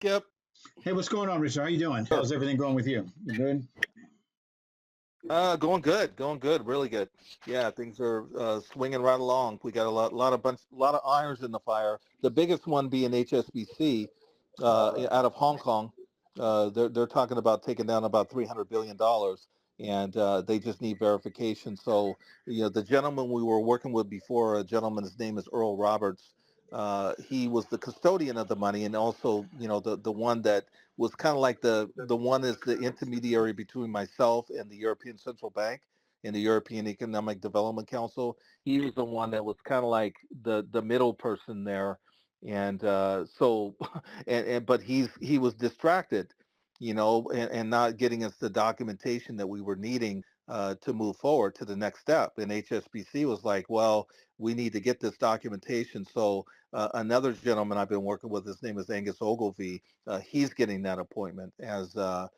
Skip. Hey, what's going on, Richard? How you doing? Sure. How's everything going with you? You good? Going good, really good. Yeah, things are swinging right along. We got a lot of irons in the fire. The biggest one being HSBC out of Hong Kong. They're talking about taking down about $300 billion, and they just need verification. So, the gentleman we were working with before, a gentleman, his name is Earl Roberts. He was the custodian of the money, and also, the one that was kind of like the one is the intermediary between myself and the European Central Bank and the European Economic Development Council. He was the one that was kind of like the middle person there, and so but he was distracted, and not getting us the documentation that we were needing to move forward to the next step. And HSBC was like, well, we need to get this documentation. So another gentleman I've been working with, his name is Angus Ogilvie. He's getting that appointment as the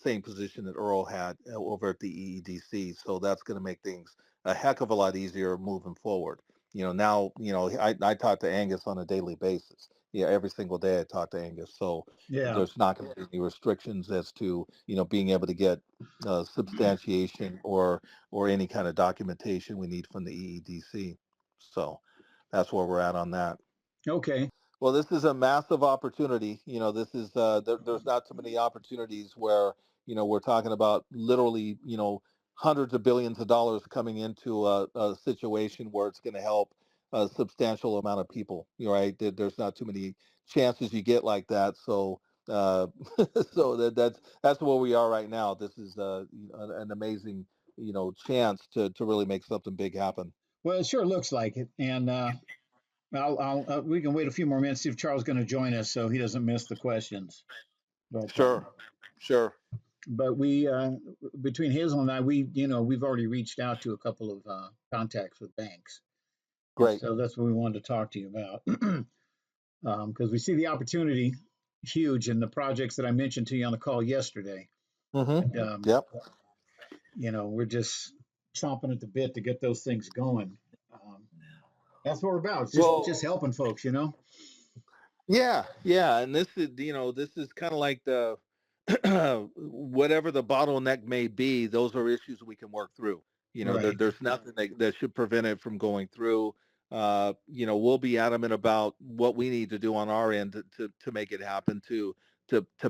same position that Earl had over at the EEDC. So that's going to make things a heck of a lot easier moving forward. Now, I talk to Angus on a daily basis. Yeah, every single day I talk to Angus. So Yeah. there's not going to be any restrictions as to, being able to get substantiation or any kind of documentation we need from the EEDC. So that's where we're at on that. Okay. Well, this is a massive opportunity. This is there's not too many opportunities where we're talking about literally hundreds of billions of dollars coming into a situation where it's going to help a substantial amount of people. Right? There's not too many chances you get like that. So so that's where we are right now. This is an amazing chance to really make something big happen. Well, it sure looks like it. And we can wait a few more minutes, see if Charles is going to join us so he doesn't miss the questions. Sure, sure. But we, between Hazel and I, we've already reached out to a couple of contacts with banks. And Great. so that's what we wanted to talk to you about. Because we see the opportunity huge in the projects that I mentioned to you on the call yesterday. Mm-hmm. And, Yep. we're just chomping at the bit to get those things going. That's what we're about. It's just helping folks. Yeah, and this is kind of like the whatever the bottleneck may be. Those are issues we can work through. Right. There's nothing that should prevent it from going through. We'll be adamant about what we need to do on our end to make it happen, to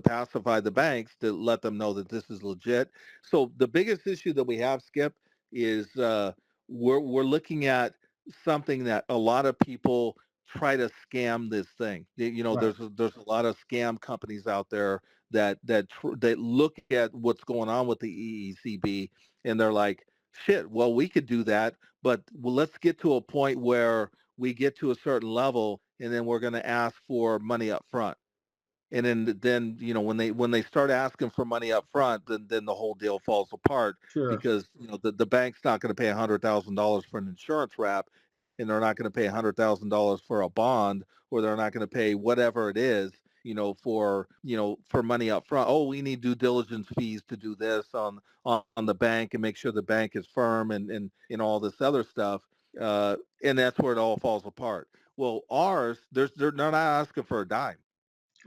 pacify the banks, to let them know that this is legit. So the biggest issue that we have, Skip, is we're looking at something that a lot of people try to scam this thing. Right. There's a lot of scam companies out there that look at what's going on with the EECB, and they're like, shit, well, we could do that, but let's get to a point where we get to a certain level, and then we're going to ask for money up front. And then when they start asking for money up front, then the whole deal falls apart, Sure. because the bank's not going to pay $100,000 for an insurance wrap, and they're not going to pay $100,000 for a bond, or they're not going to pay whatever it is, for money up front. Oh, we need due diligence fees to do this on the bank and make sure the bank is firm, and all this other stuff. And that's where it all falls apart. Well, ours, they're not asking for a dime.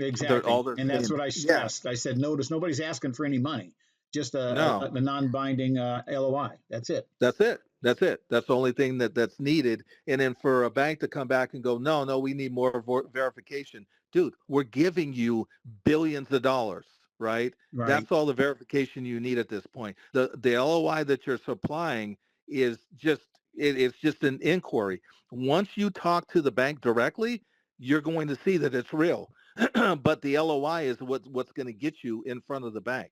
Exactly. They're And that's saying, what I yeah, stressed. I said, notice nobody's asking for any money, just no, a non-binding LOI. That's it. that's it. That's it. That's the only thing that's needed. And then for a bank to come back and go, no, we need more verification. Dude, we're giving you billions of dollars, right? Right. That's all the verification you need at this point. The LOI that you're supplying is it's just an inquiry. Once you talk to the bank directly, you're going to see that it's real. But the LOI is what's going to get you in front of the bank.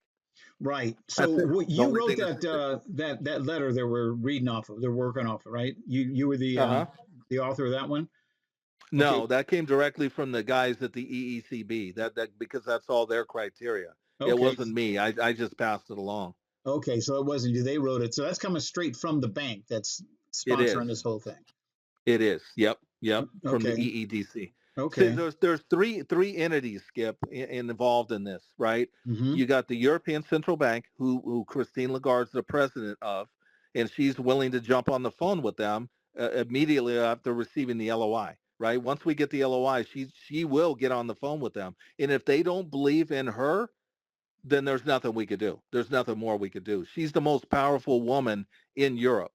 Right. So That's it. The you only wrote thing that's needed. that letter that we're reading off of, they're working off of, right? You were Uh-huh. the author of that one. Okay. No, that came directly from the guys at the EECB. That because that's all their criteria. It Okay. wasn't me. I just passed it along. Okay. So it wasn't you. They wrote it. So that's coming straight from the bank that's It is. sponsoring this whole thing. It is. Yep. From the Okay. EEDC. So Okay. there's three entities, Skip, involved in this, right? Mm-hmm. You got the European Central Bank, who Christine Lagarde's the president of, and she's willing to jump on the phone with them immediately after receiving the LOI. right? Once we get the LOI, she will get on the phone with them. And if they don't believe in her, then there's nothing we could do. There's nothing more we could do. She's the most powerful woman in Europe.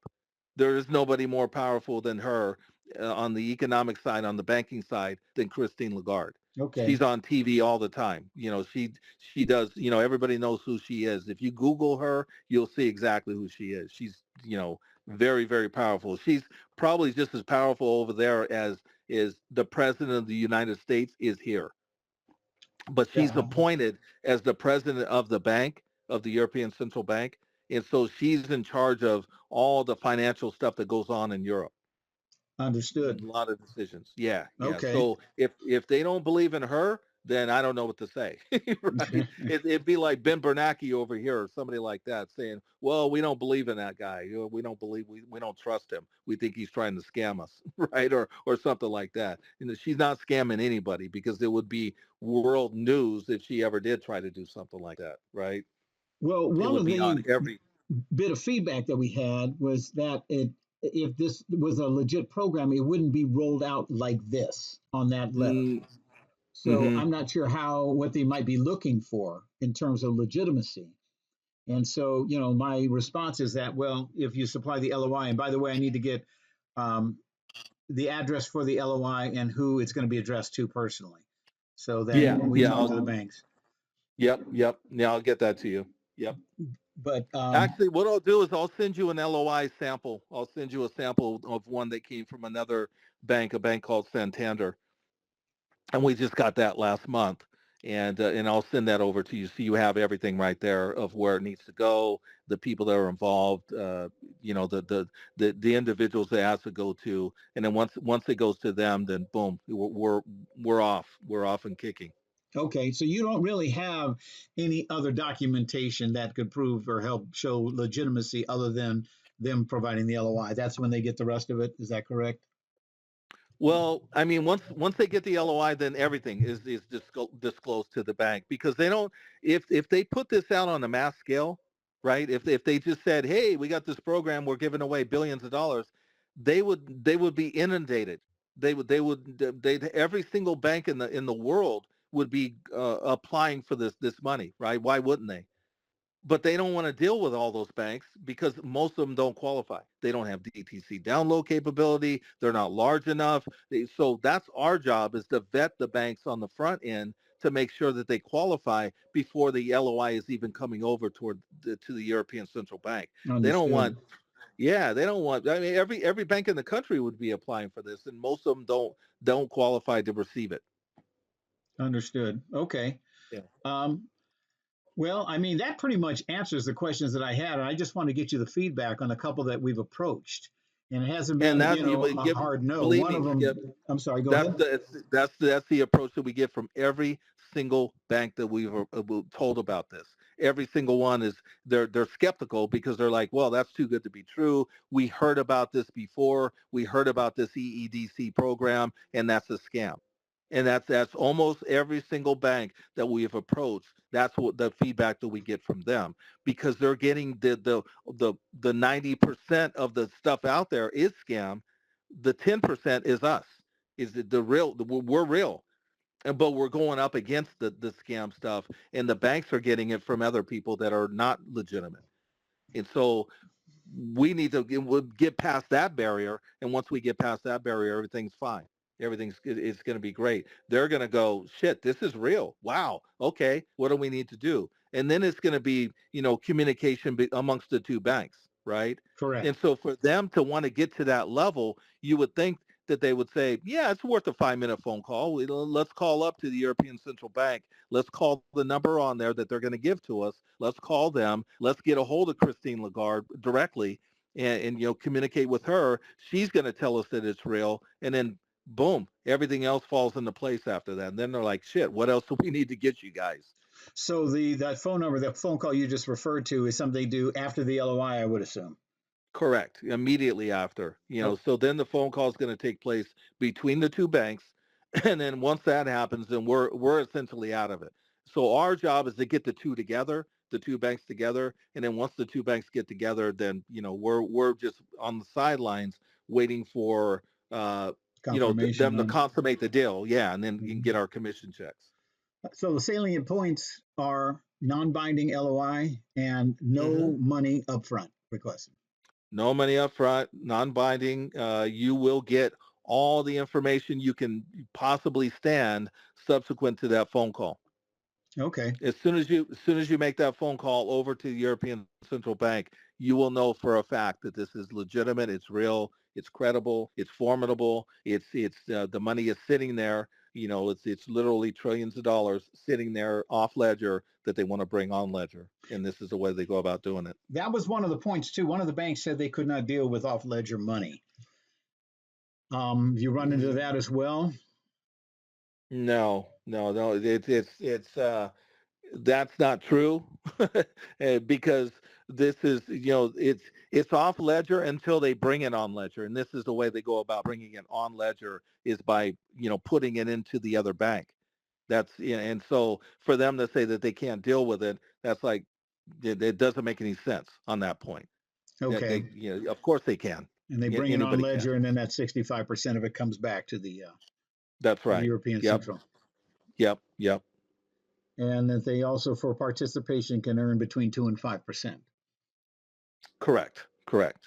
There is nobody more powerful than her on the economic side, on the banking side, than Christine Lagarde. Okay. She's on TV all the time. She does. Everybody knows who she is. If you Google her, you'll see exactly who she is. She's very, very powerful. She's probably just as powerful over there as is the president of the United States is here, but she's Yeah. appointed as the president of the bank, of the European Central Bank. And so she's in charge of all the financial stuff that goes on in Europe. A Understood. lot of decisions. Yeah, yeah. Okay. So if they don't believe in her, then I don't know what to say. Right? It'd be like Ben Bernanke over here or somebody like that saying, well, we don't believe in that guy. We don't believe, we don't trust him. We think he's trying to scam us, right? Or something like that. She's not scamming anybody because it would be world news if she ever did try to do something like that, right? Well, It one would of be on the every. bit of feedback that we had was that if this was a legit program, it wouldn't be rolled out like this on that level. Mm, So hmm I'm not sure what they might be looking for in terms of legitimacy. And so, my response is that, well, if you supply the LOI, and by the way, I need to get um, the address for the LOI and who it's going to be addressed to personally, so that Yeah, when we yeah. talk to the banks. Yep, yep. Yeah, I'll get that to you. Yep. But Actually, what I'll do is I'll send you an LOI sample. I'll send you a sample of one that came from another bank, a bank called Santander, and we just got that last month. And I'll send that over to you so you have everything right there of where it needs to go, the people that are involved, the individuals that it has to go to, and then once it goes to them, then boom, we're off. We're off and kicking. okay, so you don't really have any other documentation that could prove or help show legitimacy other than them providing the LOI. That's when they get the rest of it. Is that correct? Well, I mean, once they get the LOI, then everything is disclosed to the bank because they don't. If they put this out on a mass scale, right? If they just said, "Hey, we got this program, we're giving away billions of dollars," they would be inundated. They every single bank in the world would be applying for this money, right? Why wouldn't they? But they don't want to deal with all those banks because most of them don't qualify. They don't have DTC download capability. They're not large enough. So that's our job is to vet the banks on the front end to make sure that they qualify before the LOI is even coming over to the European Central Bank. They don't Understood. want, yeah, they don't want. I mean, every bank in the country would be applying for this, and most of them don't qualify to receive it. Understood. Okay. Yeah. Um, well, I mean, that pretty much answers the questions that I had. And I just want to get you the feedback on a couple that we've approached. And it hasn't And been, that's you a give. hard no. Believe One me, of Skip. them, I'm sorry, go That's ahead. the approach that we get from every single bank that we've told about this. Every single one is they're skeptical because they're like, well, that's too good to be true. We heard about this before. We heard about this EEDC program, and that's a scam. And that's almost every single bank that we have approached. That's what the feedback that we get from them because they're getting the 90% of the stuff out there is scam. The 10% is us. Is the real? We're real, but we're going up against the scam stuff, and the banks are getting it from other people that are not legitimate. And so we need to get past that barrier. And once we get past that barrier, everything's fine. Everything's it's going to be great. They're going to go, shit, this is real. Wow. Okay. What do we need to do? And then it's going to be, communication amongst the two banks, right? Correct. And so for them to want to get to that level, you would think that they would say, yeah, it's worth a 5-minute phone call. Let's call up to the European Central Bank. Let's call the number on there that they're going to give to us. Let's call them. Let's get a hold of Christine Lagarde directly and communicate with her. She's going to tell us that it's real. And then boom, everything else falls into place after that. And then they're like, shit, what else do we need to get you guys? So that phone number, that phone call you just referred to is something they do after the LOI, I would assume. Correct. Immediately after, Oh, so then the phone call is going to take place between the two banks. And then once that happens, then we're essentially out of it. So our job is to get the two together, the two banks together. And then once the two banks get together, then, we're just on the sidelines waiting for Confirmation them to on. consummate the deal. Yeah, and then you can Mhm. get our commission checks. So the salient points are non-binding LOI and Hmm. no money upfront requested. No money up front, non-binding. You will get all the information you can possibly stand subsequent to that phone call. Okay. As soon as you make that phone call over to the European Central Bank, you will know for a fact that this is legitimate, it's real, it's credible, it's formidable, it's the money is sitting there. It's literally trillions of dollars sitting there off ledger that they want to bring on ledger, and this is the way they go about doing it. That was one of the points too. One of the banks said they could not deal with off ledger money. You run into that as well. No, no, no. It's that's not true because this is it's off ledger until they bring it on ledger, and this is the way they go about bringing it on ledger is by putting it into the other bank. And so for them to say that they can't deal with it, that's like it doesn't make any sense on that point. That Okay. they of course they can. And they bring it on Anybody can. ledger, and then that 65% of it comes back That's to the right. European Yep. Central. Yep. And that they also, for participation, can earn between 2 and 5%. Correct.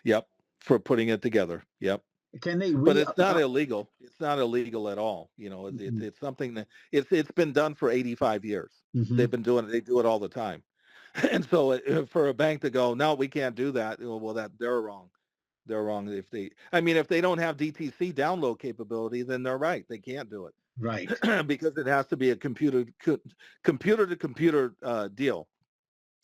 Yep. For putting it together. Yep. Can they But re? it's not illegal. It's not illegal at all. It's something that it's been done for 85 years. Mm-hmm. They've been doing it. They do it all the time. And so for a bank to go, no, we can't do that. Well, that they're wrong. They're wrong. If they don't have DTC download capability, then they're right. They can't do Right. it because it has to be a computer to computer deal.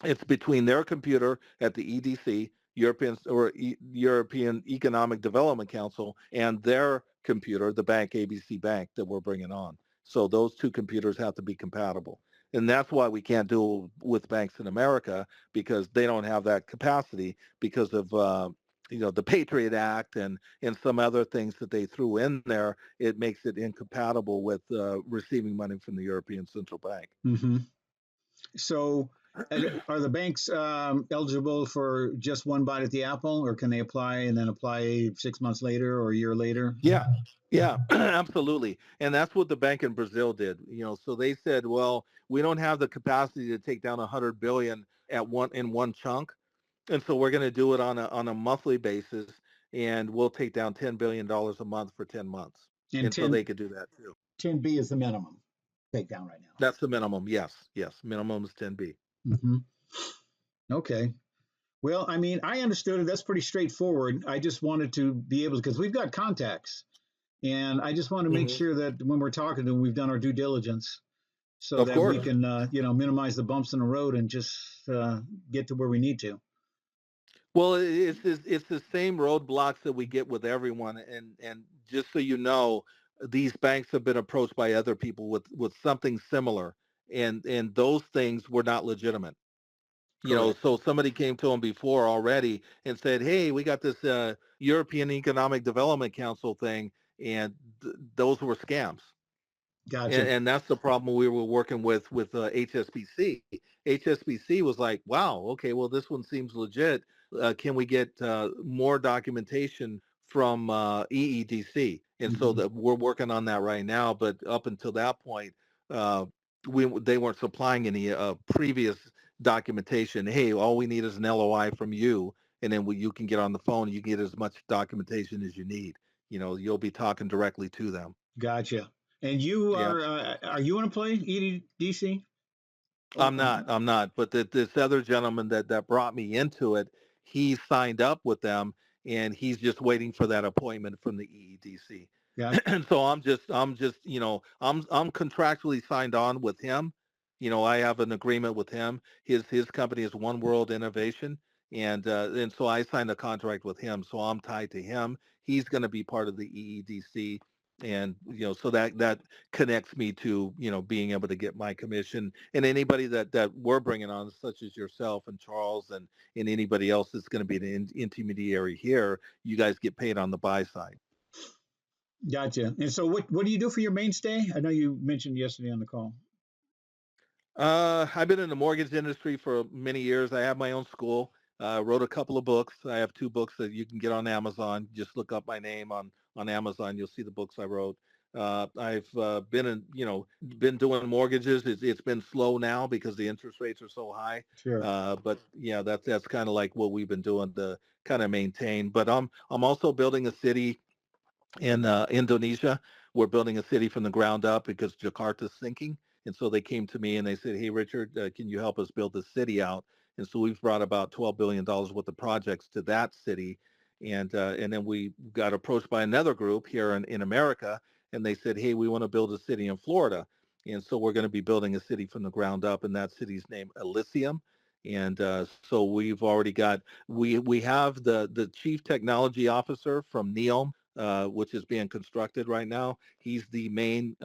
It's between their computer at the EDC, European Economic Development Council, and their computer, the bank, ABC Bank, that we're bringing on. So those two computers have to be compatible. And that's why we can't do it with banks in America, because they don't have that capacity because of the Patriot Act and some other things that they threw in there. It makes it incompatible with receiving money from the European Central Bank. Mm-hmm. So, are the banks eligible for just one bite at the apple, or can they apply and then apply 6 months later or a year later? Yeah, absolutely. And that's what the bank in Brazil did. So they said, well, we don't have the capacity to take down 100 billion in one chunk. And so we're going to do it on a monthly basis, and we'll take down $10 billion a month for 10 months. And And so they could do that too. 10B is the minimum takedown right That's the minimum. Yes. Minimum is 10B. now. Mm-hmm. Okay. Well, I mean, I understood it. That's pretty straightforward. I just wanted to be able to, because we've got contacts, and I just want to make Hmm. sure that when we're talking to them, we've done our due diligence so Of that we course. can, minimize the bumps in the road and just get to where we need to. Well, it's the same roadblocks that we get with everyone, and just so you know, these banks have been approached by other people with something similar, and those things were not legitimate. Correct. So somebody came to them before already and said, "Hey, we got this European Economic Development Council thing," and those were scams. and, Gotcha. and that's the problem we were working with HSBC. HSBC was like, wow, okay, well, this one seems legit. Can we get more documentation from EEDC? And so Mm-hmm. that we're working on that right now. But up until that point, uh, they weren't supplying any previous documentation. Hey, all we need is an LOI from you, and then you can get on the phone. You can get as much documentation as you need. You'll be talking directly to them. Gotcha. And you Yeah. are you want to play EDC? I'm not. But this other gentleman that brought me into it, he signed up with them, and he's just waiting for that appointment from the EEDC. Gotcha. And so I'm just I'm contractually signed on with him. I have an agreement with him. His company is One World Innovation, and so I signed a contract with him. So I'm tied to him. He's going to be part of the EEDC, and so that connects me to being able to get my commission, and anybody that we're bringing on, such as yourself and Charles and anybody else that's going to be an intermediary here. You guys get paid on the buy side. Gotcha. And so what do you do for your mainstay? I know you mentioned yesterday on the call. I've been in the mortgage industry for many years. I have my own school. Wrote a couple of books. I have two books that you can get on Amazon. Just look up my name on Amazon. You'll see the books I wrote. I've been doing mortgages. It's been slow now because the interest rates are so high. Sure. But yeah, that's kind of like what we've been doing to kind of maintain. But I'm also building a city in Indonesia. We're building a city from the ground up because Jakarta's sinking. And so they came to me and they said, hey, Richard, can you help us build this city out? And so we've brought about $12 billion worth of projects to that city. And then we got approached by another group here in America, and they said, hey, we want to build a city in Florida. And so we're going to be building a city from the ground up, and that city's named Elysium. And so we've already got, we have the chief technology officer from NEOM, which is being constructed right now. He's the main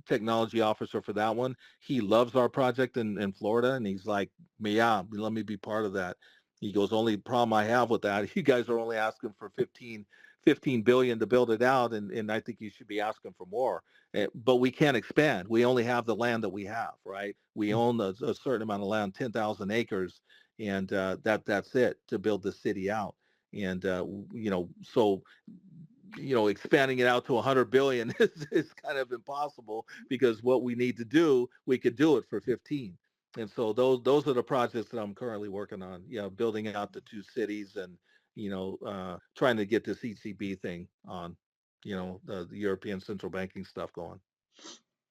technology officer for that one. He loves our project in Florida, and he's like, yeah, let me be part of that. He goes, only problem I have with that, you guys are only asking for 15 billion to build it out, and I think you should be asking for more. But we can't expand. We only have the land that we have, right? We own a certain amount of land, 10,000 acres, and that's it to build the city out. And so expanding it out to 100 billion is kind of impossible, because what we need to do, we could do it for 15. And so those are the projects that I'm currently working on, building out the two cities, and trying to get this ECB thing on, the European central banking stuff going.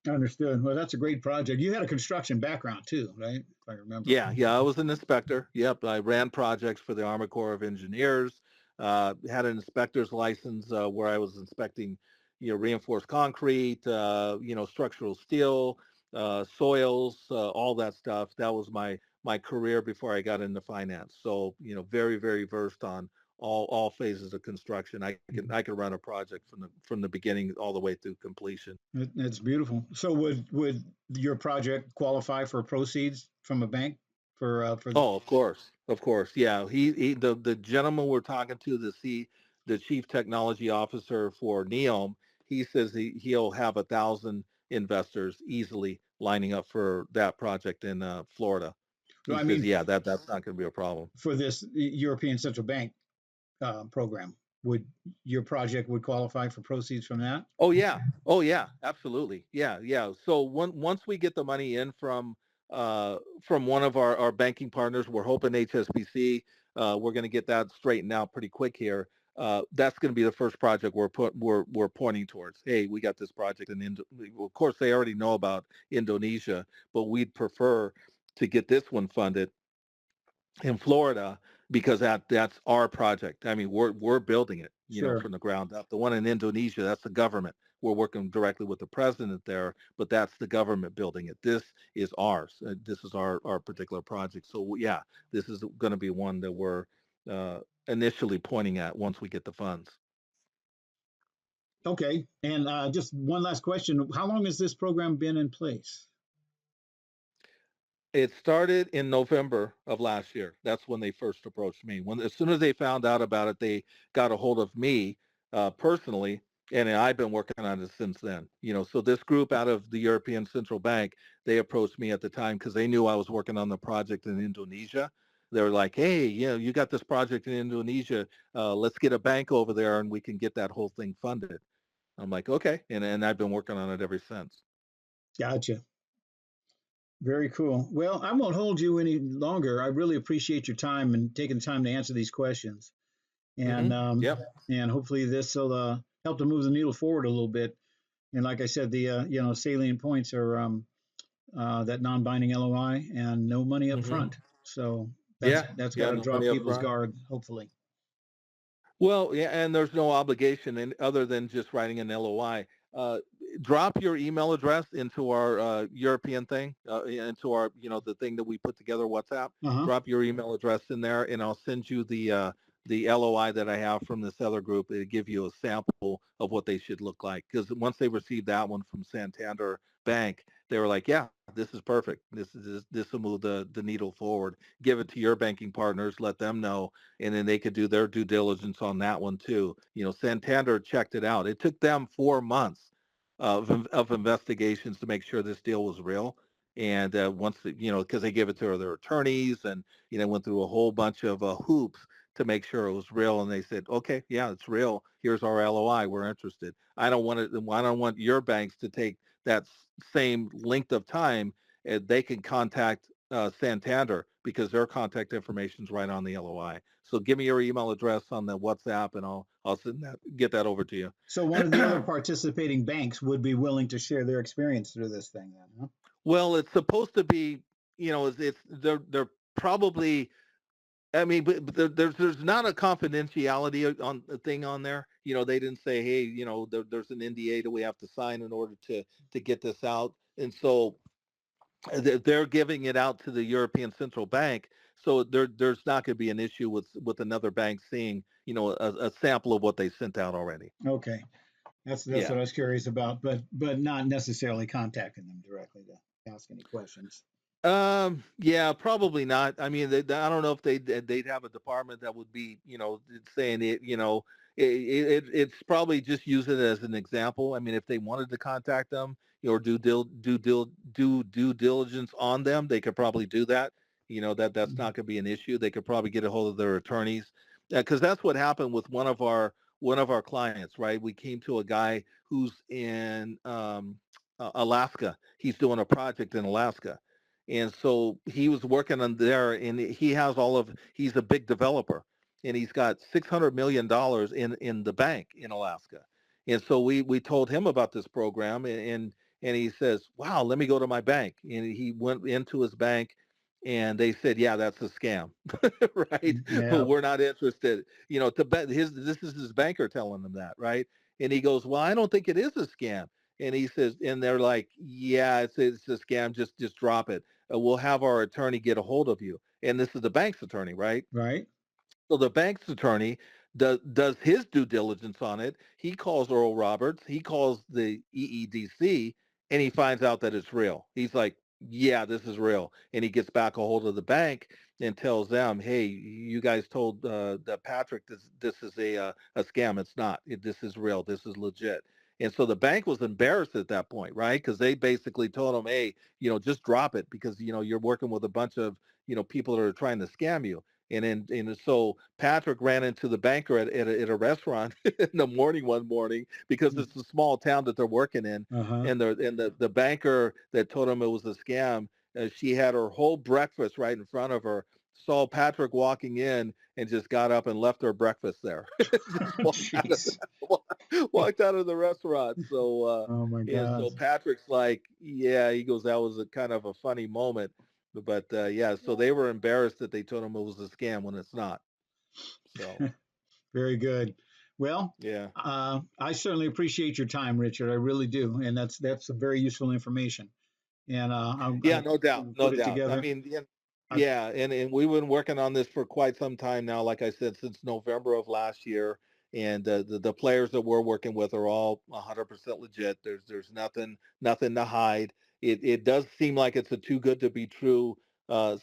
Understood. Well, that's a great project. You had a construction background too, right? If I remember. Yeah, I was an inspector. Yep, I ran projects for the Army Corps of Engineers. Had an inspector's license where I was inspecting, reinforced concrete, structural steel, soils, all that stuff. That was my career before I got into finance. So, very, very versed on all phases of construction. I can run a project from the beginning all the way through completion. That's beautiful. So would your project qualify for proceeds from a bank for Oh, of course, yeah. The gentleman we're talking to, the chief technology officer for NEOM, he says he'll have 1,000 investors easily lining up for that project in Florida. well, He I says, mean yeah, that's not going to be a problem. for this European Central Bank program, would your project would qualify for proceeds from that? Oh yeah. Oh yeah. Absolutely. Yeah. Yeah. So once we get the money in from one of our banking partners, we're hoping HSBC. We're going to get that straightened out pretty quick here. That's going to be the first project we're pointing towards. Hey, we got this project in of course they already know about Indonesia, but we'd prefer to get this one funded in Florida, because that's our project. I mean, we're building it, Sure. from the ground up. The one in Indonesia, that's the government. We're working directly with the president there, but that's the government building it. This is ours. This is our particular project. So yeah, this is going to be one that we're uh, initially pointing at once we get the funds. Okay. And just one last question: how long has this program been in place? It started in November of last year. That's when they first approached me. As soon as they found out about it, they got a hold of me personally, and I've been working on it since then. So this group out of the European Central Bank, they approached me at the time because they knew I was working on the project in Indonesia. They were like, "Hey, you got this project in Indonesia. Let's get a bank over there, and we can get that whole thing funded." I'm like, "Okay," and I've been working on it ever since. Gotcha. Very cool. Well, I won't hold you any longer. I really appreciate your time and taking the time to answer these questions. And Yep. hopefully this will help to move the needle forward a little bit. And like I said, the salient points are that non-binding LOI and no money up hmm front. So Yeah. that's got Yeah. to No draw money up people's front. guard, hopefully. Well, yeah, and there's no obligation other than just writing an LOI. Uh, Drop your email address into our European thing, into our, the thing that we put together, WhatsApp. Uh-huh. Drop your email address in there, and I'll send you the LOI that I have from this other group. It'll give you a sample of what they should look like. Because once they received that one from Santander Bank, they were like, yeah, this is perfect. This will move the needle forward. Give it to your banking partners. Let them know, and then they could do their due diligence on that one too. Santander checked it out. It took them 4 months of investigations to make sure this deal was real. And once, because they gave it to their attorneys, and went through a whole bunch of hoops to make sure it was real. And they said, okay, yeah, it's real. Here's our LOI. We're interested. I don't want it. I don't want your banks to take that same length of time. They can contact Santander because their contact information is right on the LOI. So give me your email address on the WhatsApp, and I'll send that, get that over to you. So one of the other participating banks would be willing to share their experience through this thing, then, huh? Well, it's supposed to be, it's they're probably. I mean, but there's not a confidentiality on the thing on there. They didn't say, hey, there's an NDA that we have to sign in order to get this out, and so they're giving it out to the European Central Bank. So there's not going to be an issue with another bank seeing, a sample of what they sent out already. Okay, that's Yeah. what I was curious about, but not necessarily contacting them directly to ask any questions. Yeah, probably not. I mean, I don't know if they'd have a department that would be, saying it, it's probably just use it as an example. I mean, if they wanted to contact them, or do due diligence on them, they could probably do that. That's not going to be an issue. They could probably get a hold of their attorneys, because that's what happened with one of our clients, right? We came to a guy who's in Alaska. He's doing a project in Alaska. And so he was working on there, and he's a big developer, and he's got $600 million in the bank in Alaska. And so we told him about this program, and he says, wow, let me go to my bank. And he went into his bank, and they said, yeah, that's a scam, right? Yeah. We're not interested. To bet this is his banker telling him that, right? And he goes, well, I don't think it is a scam. And he says, and they're like, yeah, it's a scam. Just drop it. We'll have our attorney get a hold of you. And this is the bank's attorney, right? Right. So the bank's attorney does his due diligence on it. He calls Earl Roberts. He calls the EEDC, and he finds out that it's real. He's like, yeah, this is real. And he gets back a hold of the bank and tells them, hey, you guys told that Patrick this is a scam. It's not. This is real. This is legit. And so the bank was embarrassed at that point, right? Because they basically told him, hey, just drop it, because, you're working with a bunch of, people that are trying to scam you. And so Patrick ran into the banker at a restaurant in the morning one morning, because it's a small town that they're working in. Uh-huh. And the banker that told him it was a scam, she had her whole breakfast right in front of her, saw Patrick walking in, and just got up and left her breakfast there. Walked out of the restaurant. So Oh my yeah, God. so Patrick's like, yeah, he goes, that was a kind of a funny moment. But yeah, so they were embarrassed that they told him it was a scam when it's not. So Very good. Well, yeah, I certainly appreciate your time, Richard. I really do, and that's some very useful information. And yeah, I'm no doubt, going to no put it doubt. I together. mean, I, yeah, and we've been working on this for quite some time now. Like I said, since November of last year, and the players that we're working with are all 100% legit. There's nothing to hide. It does seem like it's a too good to be true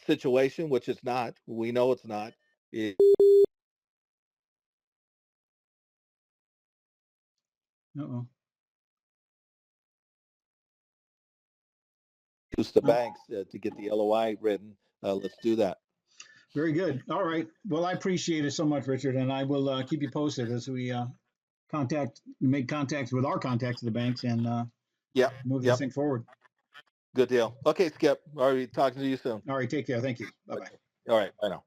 situation, which it's not. We know it's not. It uh-oh. use the Uh, banks to get the LOI written. Let's do that. Very good. All right. Well, I appreciate it so much, Richard, and I will keep you posted as we make contacts with our contacts at the banks, and Yep, move this yep. thing forward. Good deal. Okay, Skip. All right, talking to you soon. All right. Take care. Thank you. Bye bye. Okay. All right. Bye now.